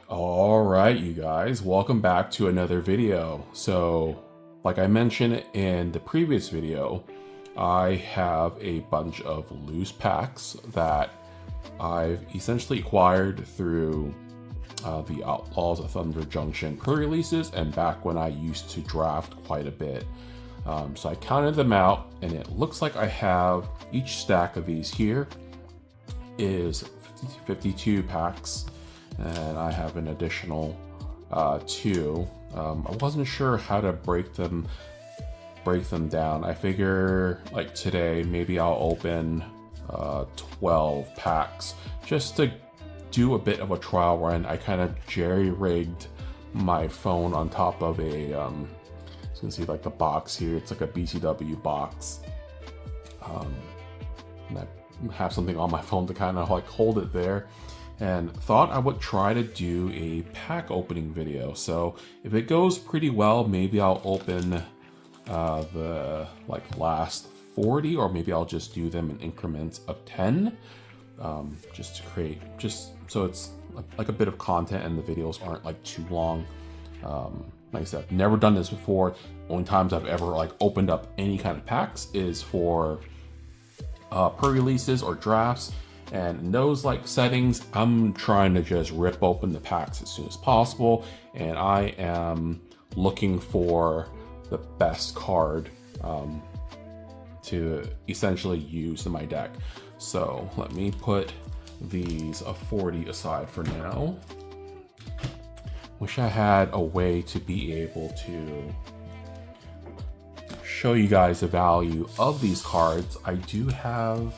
All right, you guys, welcome back to another video. So, like I mentioned in the previous video, I have a bunch of loose packs that I've essentially acquired through the Outlaws of Thunder Junction pre-releases and back when I used to draft quite a bit. So I counted them out and it looks like I have each stack of these here is 52 packs, and I have an additional two. I wasn't sure how to break them down. I figure like today maybe I'll open 12 packs just to do a bit of a trial run. I kind of jerry-rigged my phone on top of a you can see like the box here. It's like a BCW box. And I have something on my phone to kind of like hold it there, and thought I would try to do a pack opening video. So if it goes pretty well, maybe I'll open the like last 40, or maybe I'll just do them in increments of 10, just to create, just so it's like a bit of content and the videos aren't like too long. Like I said, I've never done this before. Only times I've ever like opened up any kind of packs is for pre-releases or drafts, and in those like settings, I'm trying to just rip open the packs as soon as possible, and I am looking for the best card to essentially use in my deck. So let me put these 40 aside for now. Wish I had a way to be able to show you guys the value of these cards. I do have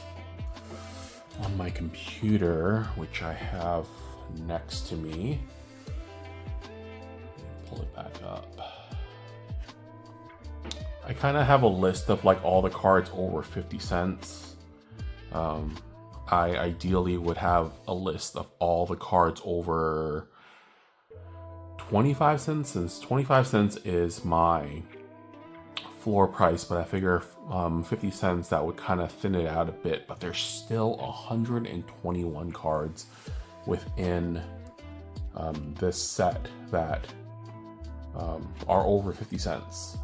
on my computer, which I have next to me. Pull it back up. I kind of have a list of like all the cards over 50 cents. I ideally would have a list of all the cards over 25 cents, since 25 cents is my floor price, but I figure 50 cents, that would kind of thin it out a bit. But there's still 121 cards within this set that are over 50 cents.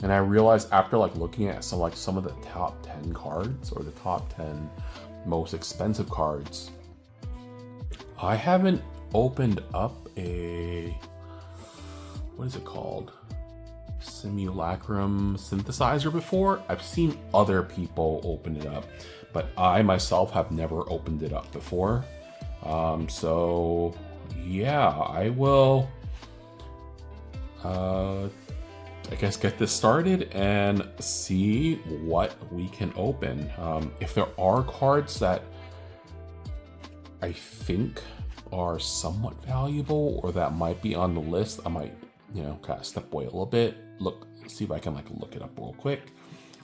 And I realized after like looking at some of the top 10 cards, or the top 10 most expensive cards, I haven't opened up a, what is it called? Simulacrum synthesizer before. I've seen other people open it up, but I myself have never opened it up before. So yeah, I will I guess get this started and see what we can open. If there are cards that I think are somewhat valuable or that might be on the list, I might, you know, kind of step away a little bit, see if I can like look it up real quick.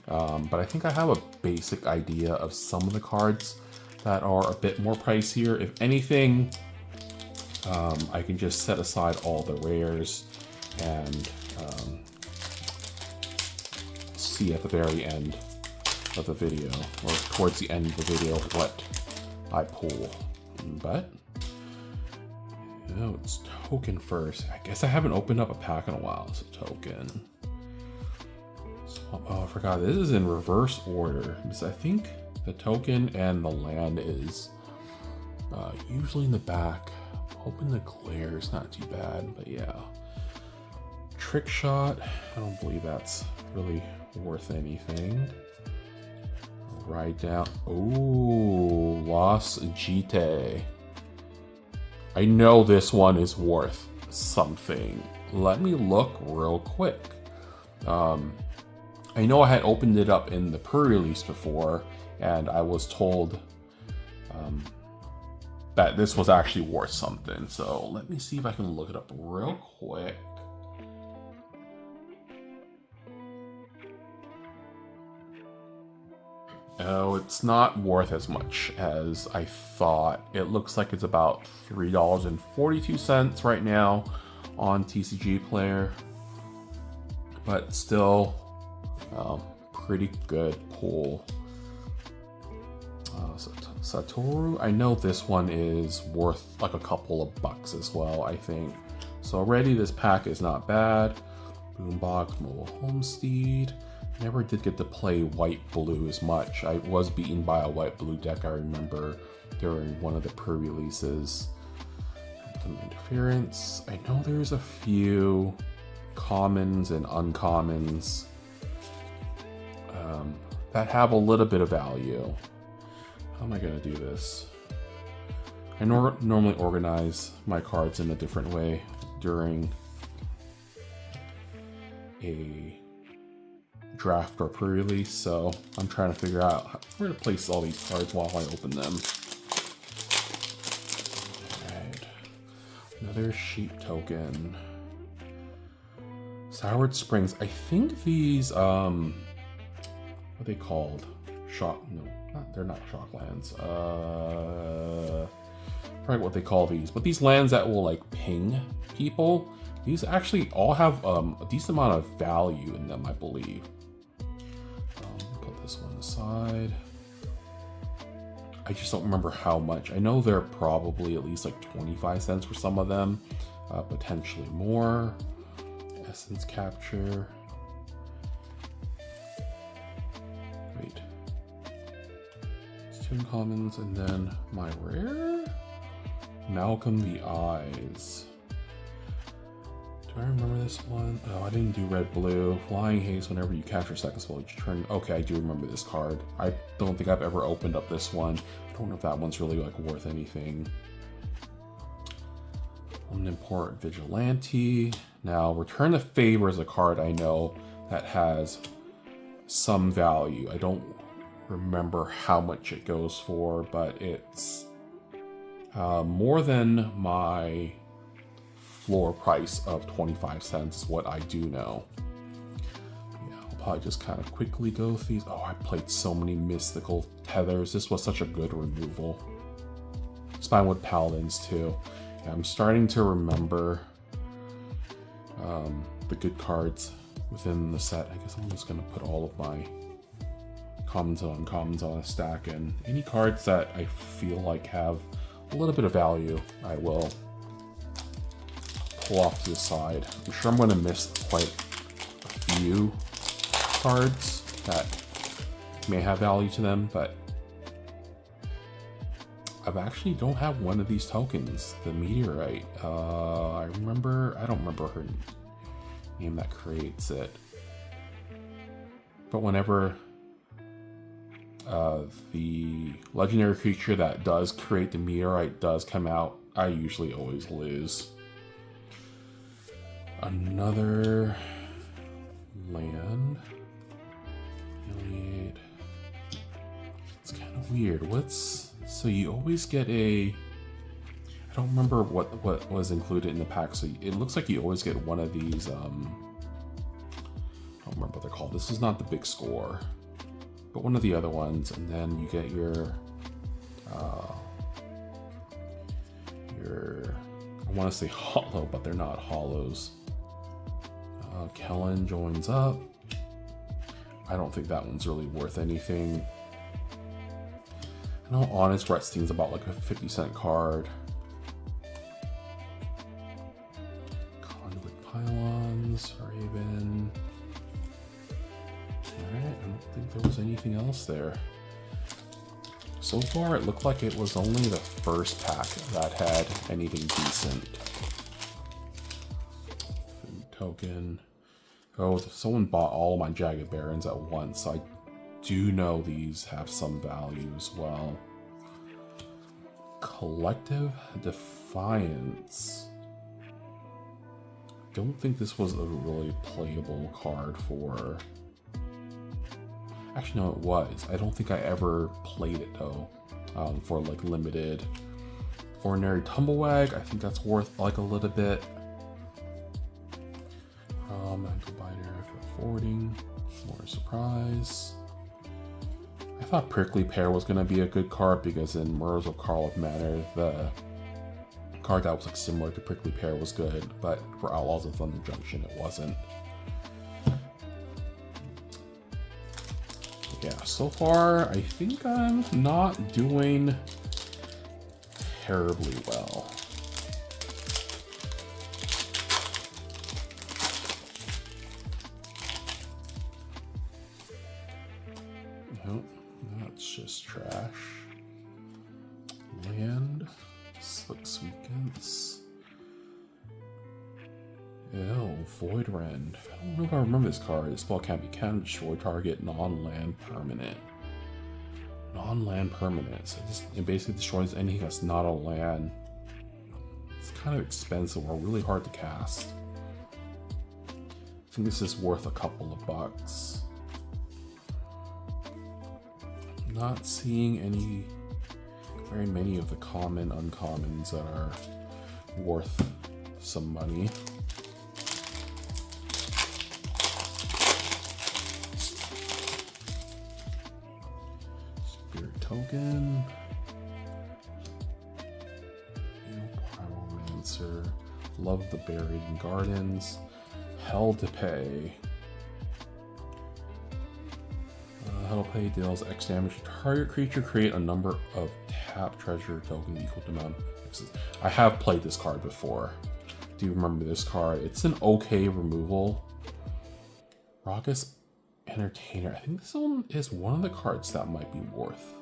But I think I have a basic idea of some of the cards that are a bit more pricier. If anything, I can just set aside all the rares and see at the very end of the video, or towards the end of the video, what I pull. But no, it's token first. I guess I haven't opened up a pack in a while. So token. Oh, I forgot. This is in reverse order, because I think the token and the land is usually in the back. I'm hoping the glare is not too bad, but yeah. Trick shot. I don't believe that's really worth anything. Ride down. Ooh, Los GT. I know this one is worth something. Let me look real quick. I know I had opened it up in the pre-release before, and I was told that this was actually worth something. So let me see if I can look it up real quick. Oh, it's not worth as much as I thought. It looks like it's about $3.42 right now on TCG Player, but still pretty good pull. So Satoru, I know this one is worth like a couple of bucks as well, I think. So already this pack is not bad. Boombox, Mobile Homesteed. Never did get to play white-blue as much. I was beaten by a white-blue deck, I remember, during one of the pre-releases. Some interference. I know there's a few commons and uncommons that have a little bit of value. How am I going to do this? I normally organize my cards in a different way during a draft or pre-release, so I'm trying to figure out where to place all these cards while I open them. Alright. Another sheep token. Soured Springs. I think these, what are they called? They're not shocklands. Probably what they call these. But these lands that will like ping people, these actually all have a decent amount of value in them, I believe. Put this one aside. I just don't remember how much. I know they're probably at least like 25 cents for some of them, potentially more. Essence Capture. Wait. It's two uncommons, and then my rare? Malcolm the Eyes. Do I remember this one? Oh, I didn't do red-blue. Flying Haste whenever you capture second spell each turn. Okay, I do remember this card. I don't think I've ever opened up this one. I don't know if that one's really like worth anything. Omnipotent Vigilante. Now, Return the Favor is a card I know that has some value. I don't remember how much it goes for, but it's more than my floor price of 25 cents is what I do know. Yeah, I'll probably just kind of quickly go through these. Oh, I played so many Mystical Tethers. This was such a good removal. Spinewood Paladins too. Yeah, I'm starting to remember the good cards within the set. I guess I'm just going to put all of my commons and uncommons on a stack, and any cards that I feel like have a little bit of value, I will pull off to the side. I'm sure I'm going to miss quite a few cards that may have value to them, but I actually don't have one of these tokens, the Meteorite. I don't remember her name that creates it. But whenever the legendary creature that does create the Meteorite does come out, I usually always lose. Another land. It's kind of weird. So you always get a... I don't remember what was included in the pack. So it looks like you always get one of these, I don't remember what they're called. This is not the big score, but one of the other ones. And then you get your I want to say hollow, but they're not hollows. Kellen joins up. I don't think that one's really worth anything. I know Honest Redstein's about like a 50-cent card. Conduit Pylons, Raven. Alright, I don't think there was anything else there. So far, it looked like it was only the first pack that had anything decent. Food token. Oh, someone bought all of my Jagged Barons at once, so I do know these have some value as well. Collective Defiance. Don't think this was a really playable card for... Actually, no, it was. I don't think I ever played it, though, for, like, limited. Ordinary Tumblewag, I think that's worth, like, a little bit. Mental Biter after forwarding. More Surprise. I thought Prickly Pear was going to be a good card because in Murderers of Karlov Manor, the card that was, like, similar to Prickly Pear was good, but for Outlaws of Thunder Junction, it wasn't. Yeah, So far, I think I'm not doing terribly well. Nope, that's just trash. Land, Slick Weekends. Ew, Void Rend. I don't know if I remember this card. This spell can't be countered, destroy target non-land permanent. Non-land permanent. So it basically destroys anything that's not a land. It's kind of expensive or really hard to cast. I think this is worth a couple of bucks. I'm not seeing very many of the common uncommons that are worth some money. Spirit Token. Pyromancer. Love the Buried Gardens. Hell to Pay. Hell to Pay deals X damage to target creature. Create a number of tap treasure tokens equal to amount. I have played this card before. Do you remember this card? It's an okay removal. Raucous Entertainer. I think this one is one of the cards that might be worth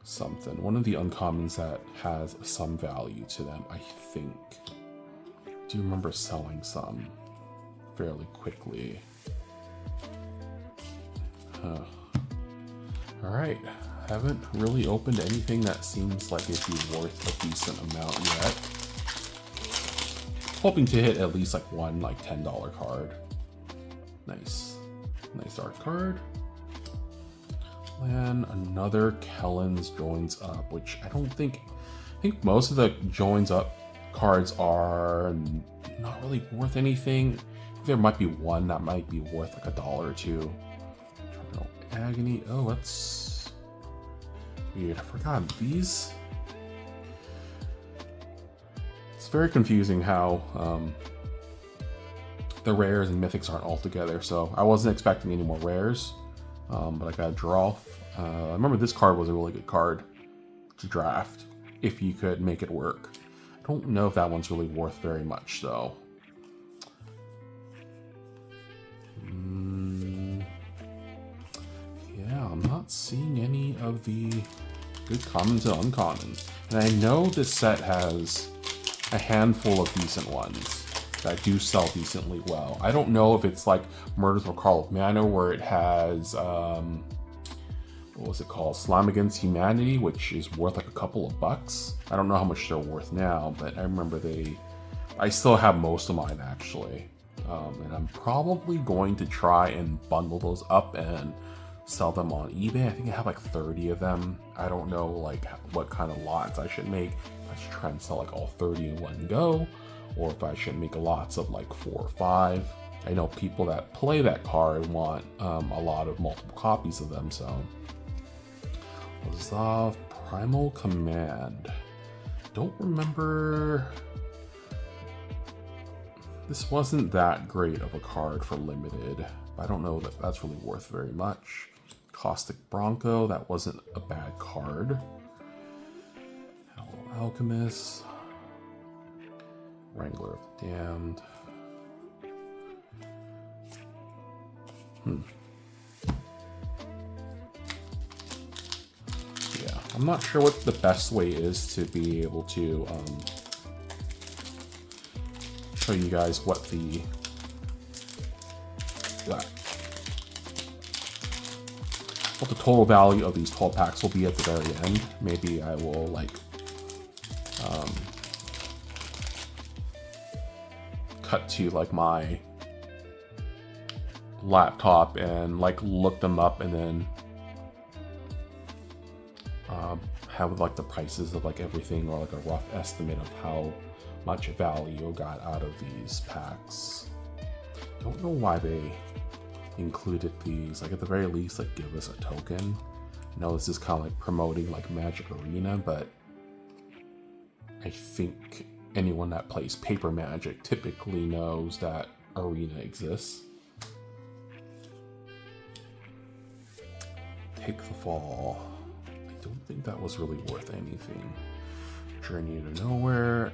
something. One of the uncommons that has some value to them, I think. Do you remember selling some fairly quickly? Alright, haven't really opened anything that seems like it'd be worth a decent amount yet. Hoping to hit at least like one $10 card. Nice. Nice art card. And another Kellen's Joins Up, which I think most of the Joins Up cards are not really worth anything. There might be one that might be worth like $1 or $2. Agony. Oh, that's weird. I forgot these. It's very confusing how the rares and mythics aren't all together. So I wasn't expecting any more rares, but I got a draw. I remember this card was a really good card to draft if you could make it work. I don't know if that one's really worth very much though. Yeah, I'm not seeing any of the good commons and uncommons. And I know this set has a handful of decent ones that do sell decently well. I don't know if it's like Murders of Carl Manor where it has, what was it called? Slime Against Humanity, which is worth like a couple of bucks. I don't know how much they're worth now, but I remember I still have most of mine actually. And I'm probably going to try and bundle those up and sell them on eBay. I think I have like 30 of them. I don't know like what kind of lots I should make. If I should try and sell like all 30 in one go, or if I should make lots of like 4 or 5. I know people that play that card want a lot of multiple copies of them, so. Lazav Primal Command. Don't remember. This wasn't that great of a card for limited. I don't know that that's really worth very much. Caustic Bronco, that wasn't a bad card. Alchemist. Wrangler of the Damned. Yeah, I'm not sure what the best way is to be able to show you guys what the total value of these 12 packs will be at the very end. Maybe I will like cut to like my laptop and like look them up and then have like the prices of like everything or like a rough estimate of how much value got out of these packs. Don't know why they included these. Like at the very least, like give us a token. I know this is kind of like promoting like Magic Arena, but I think anyone that plays Paper Magic typically knows that Arena exists. Take the Fall. I don't think that was really worth anything. Journey to Nowhere.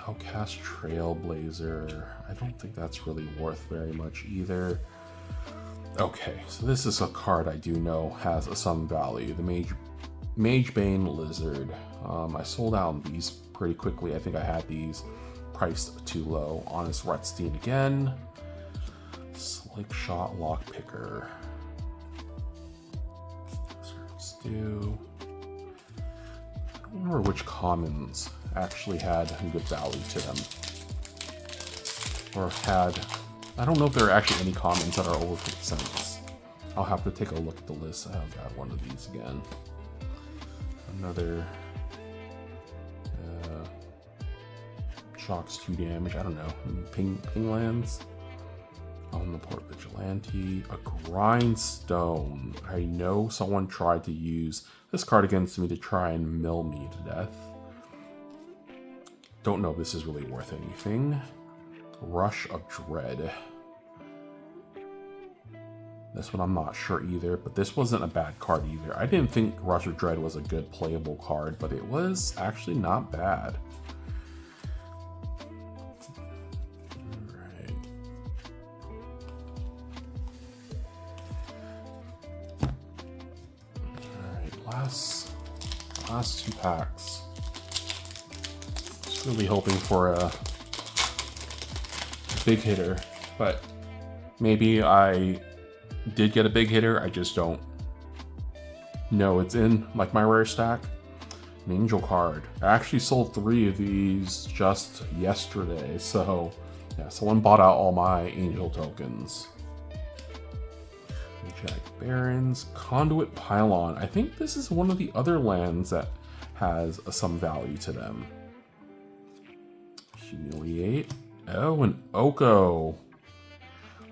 Outcast Trailblazer. I don't think that's really worth very much either. Okay, so this is a card I do know has some value. The Magebane Lizard. I sold out on these pretty quickly. I think I had these priced too low. Honest Retstein again. Slickshot Lockpicker. Stew. I don't remember which commons actually had good value to them. Or had... I don't know if there are actually any commons that are over 50 cents. I'll have to take a look at the list. I've got one of these again. Another... shocks 2 damage. I don't know. Ping lands. Omniport Vigilante. A Grindstone. I know someone tried to use this card against me to try and mill me to death. Don't know if this is really worth anything. Rush of Dread. This one I'm not sure either, but this wasn't a bad card either. I didn't think Rush of Dread was a good playable card, but it was actually not bad. Alright. Alright, last 2 packs. Just really hoping for a big hitter, but maybe I did get a big hitter, I just don't know it's in like my rare stack. An Angel card. I actually sold 3 of these just yesterday, so yeah, someone bought out all my Angel tokens. Jack Barons, Conduit Pylon. I think this is one of the other lands that has some value to them. Humiliate. Oh, an Oko.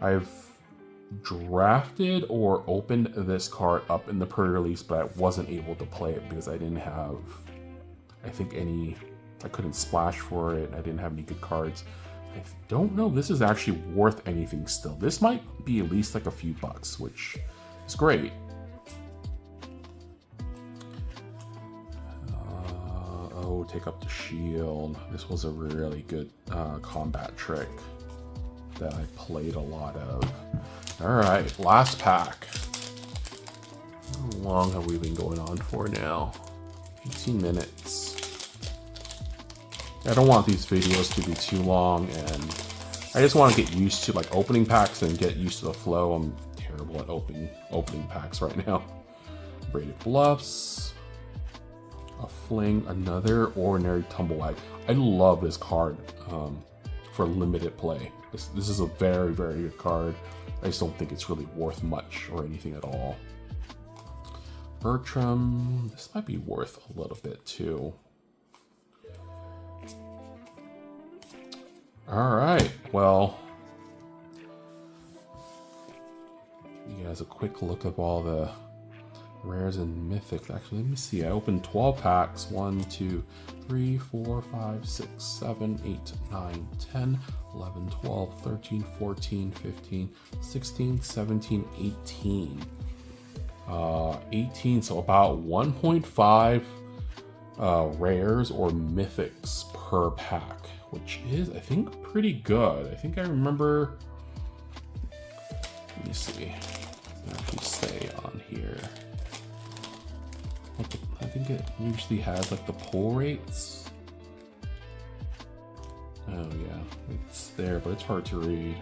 I've drafted or opened this card up in the pre-release, but I wasn't able to play it because I didn't have, I think, I couldn't splash for it. I didn't have any good cards. I don't know if this is actually worth anything still. This might be at least like a few bucks, which is great. Take up the shield. This was a really good combat trick that I played a lot of. Alright, last pack. How long have we been going on for now? 18 minutes. I don't want these videos to be too long, and I just want to get used to like opening packs and get used to the flow. I'm terrible at opening packs right now. Braided Bluffs. A Fling, another Ordinary Tumblewag. I love this card for limited play. This is a very, very good card. I just don't think it's really worth much or anything at all. Bertram, this might be worth a little bit too. Alright, well, give you guys a quick look of all the rares and mythics. Actually, let me see. I opened 12 packs. 1, 2, 3, 4, 5, 6, 7, 8, 9, 10, 11, 12, 13, 14, 15, 16, 17, 18. 18, so about 1.5 rares or mythics per pack, which is, I think, pretty good. I think I remember. Let me see. It actually say on here. I think it usually has like the pull rates. Oh yeah, it's there, but it's hard to read.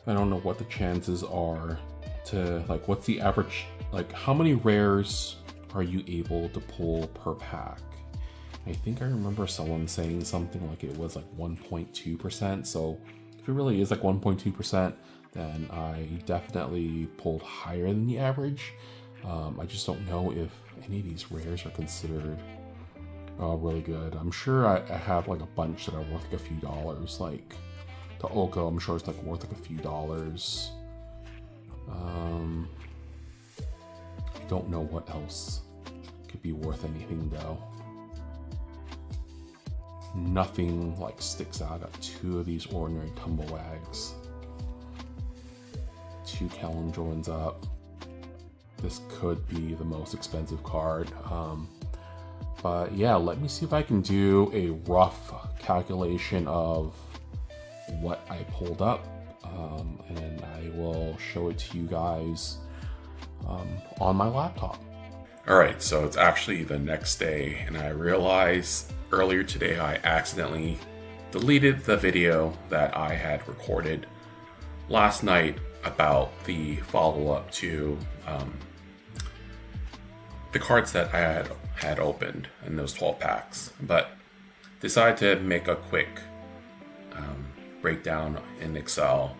I don't know what the chances are to, like, what's the average, like how many rares are you able to pull per pack? I think I remember someone saying something like it was like 1.2%. So if it really is like 1.2%, then I definitely pulled higher than the average. I just don't know if any of these rares are considered really good. I'm sure I have like a bunch that are worth like a few dollars. Like the Oko, I'm sure it's like worth like a few dollars. I don't know what else could be worth anything though. Nothing like sticks out. Got 2 of these Ordinary Tumblewags. 2 Kellandrons up. this could be the most expensive card. But yeah, let me see if I can do a rough calculation of what I pulled up, and I will show it to you guys on my laptop. Alright, so it's actually the next day, and I realized earlier today I accidentally deleted the video that I had recorded last night about the follow-up to the cards that I had opened in those 12 packs, but decided to make a quick breakdown in Excel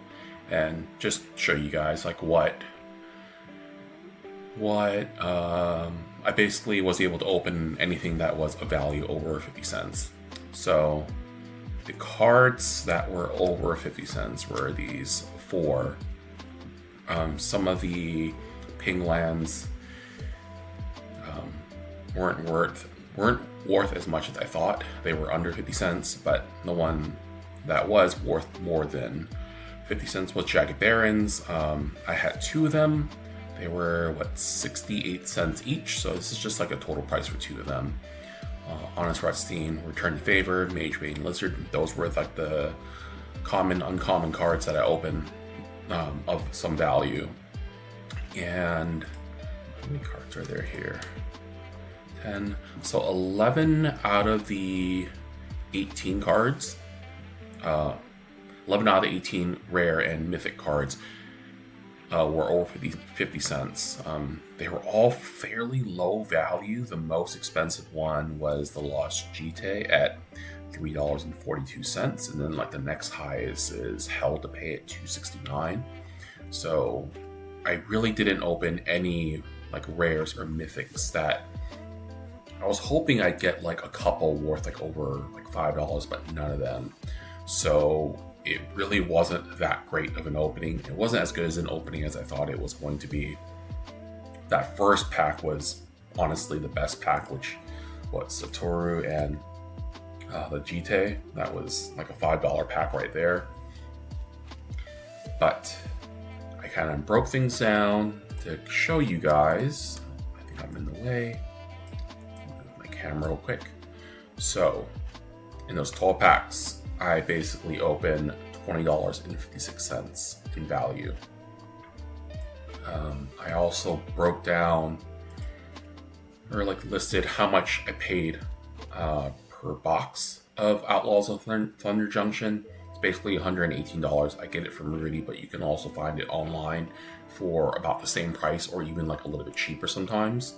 and just show you guys like what I basically was able to open anything that was a value over 50 cents. So the cards that were over 50 cents were these 4. Some of the ping lands weren't worth as much as I thought. They were under 50 cents, but the one that was worth more than 50 cents was Jagged Barons. I had 2 of them. They were 68 cents each, so this is just like a total price for 2 of them. Honest Rutstein, Return to Favor, Mage Bane Lizard. Those were like the common, uncommon cards that I opened of some value. And how many cards are there here? 10. So 11 out of the 18 cards, 11 out of the 18 rare and mythic cards were over 50 cents. They were all fairly low value. The most expensive one was the Lost Jite at $3.42, and then like the next highest is Hell to Pay at $2.69. So I really didn't open any like rares or mythics that I was hoping I'd get like a couple worth like over like $5, but none of them. So it really wasn't that great of an opening. It wasn't as good as an opening as I thought it was going to be. That first pack was honestly the best pack, which was Satoru and the Jite. That was like a $5 pack right there. But I kind of broke things down to show you guys. I think I'm in the way. Move my camera real quick. So in those 12 packs, I basically opened $20.56 in value. I also broke down or like listed how much I paid per box of Outlaws of Thunder Junction. It's basically $118. I get it from Rudy, but you can also find it online for about the same price or even like a little bit cheaper sometimes.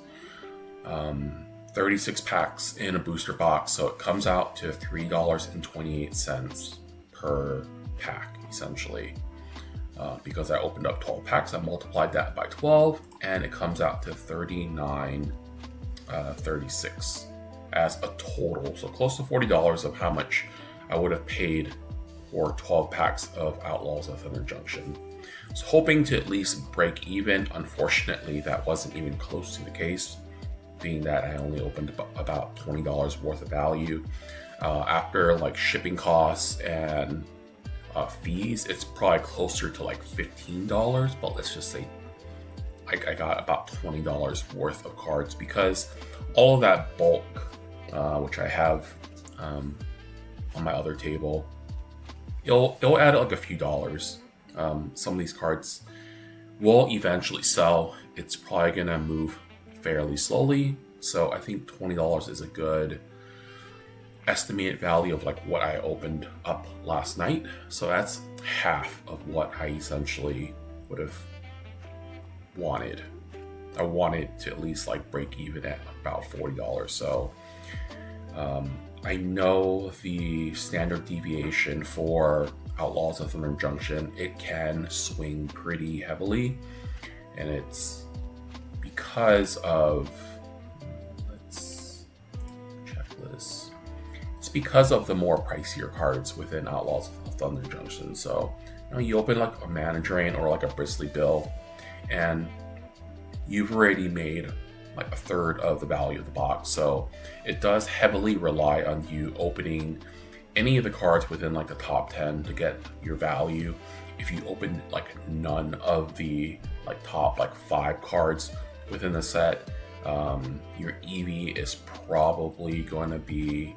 36 packs in a booster box, so it comes out to $3.28 per pack essentially. Because I opened up 12 packs, I multiplied that by 12 and it comes out to $39.36 as a total, so close to $40 of how much I would have paid for 12 packs of Outlaws of Thunder Junction. I was hoping to at least break even. Unfortunately, that wasn't even close to the case, being that I only opened about $20 worth of value. After like shipping costs and fees, it's probably closer to like $15, but let's just say I got about $20 worth of cards because all of that bulk, which I have on my other table, it'll add like a few dollars. Some of these cards will eventually sell. It's probably gonna move fairly slowly, so I think $20 is a good estimated value of like what I opened up last night. So that's half of what I essentially would have wanted. I wanted to at least like break even at about $40. So I know the standard deviation for Outlaws of Thunder Junction, it can swing pretty heavily, and it's because of, let's check this. It's because of the more pricier cards within Outlaws of Thunder Junction. So you open like a Mana Drain or like a Bristly Bill, and you've already made like a third of the value of the box. So it does heavily rely on you opening any of the cards within like the top 10 to get your value. If you open like none of the like top like 5 cards within the set, your EV is probably going to be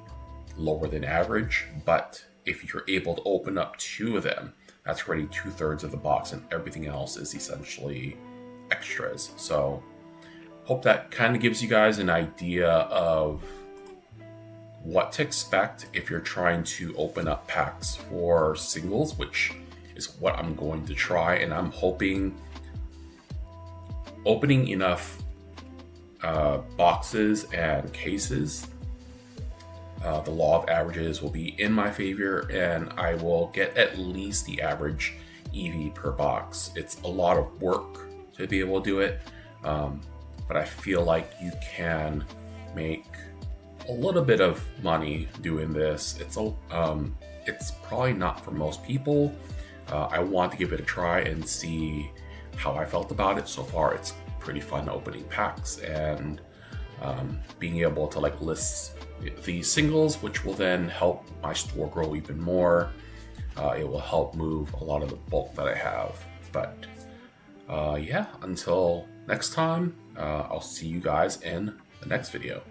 lower than average, but if you're able to open up 2 of them, that's already 2/3 of the box, and everything else is essentially extras. So hope that kind of gives you guys an idea of what to expect if you're trying to open up packs for singles, which is what I'm going to try. And I'm hoping opening enough boxes and cases, the law of averages will be in my favor, and I will get at least the average EV per box. It's a lot of work to be able to do it, but I feel like you can make a little bit of money doing this. It's probably not for most people. I want to give it a try and see how I felt about it. So far, it's pretty fun opening packs and being able to like list these singles, which will then help my store grow even more. It will help move a lot of the bulk that I have. But yeah, until next time, I'll see you guys in the next video.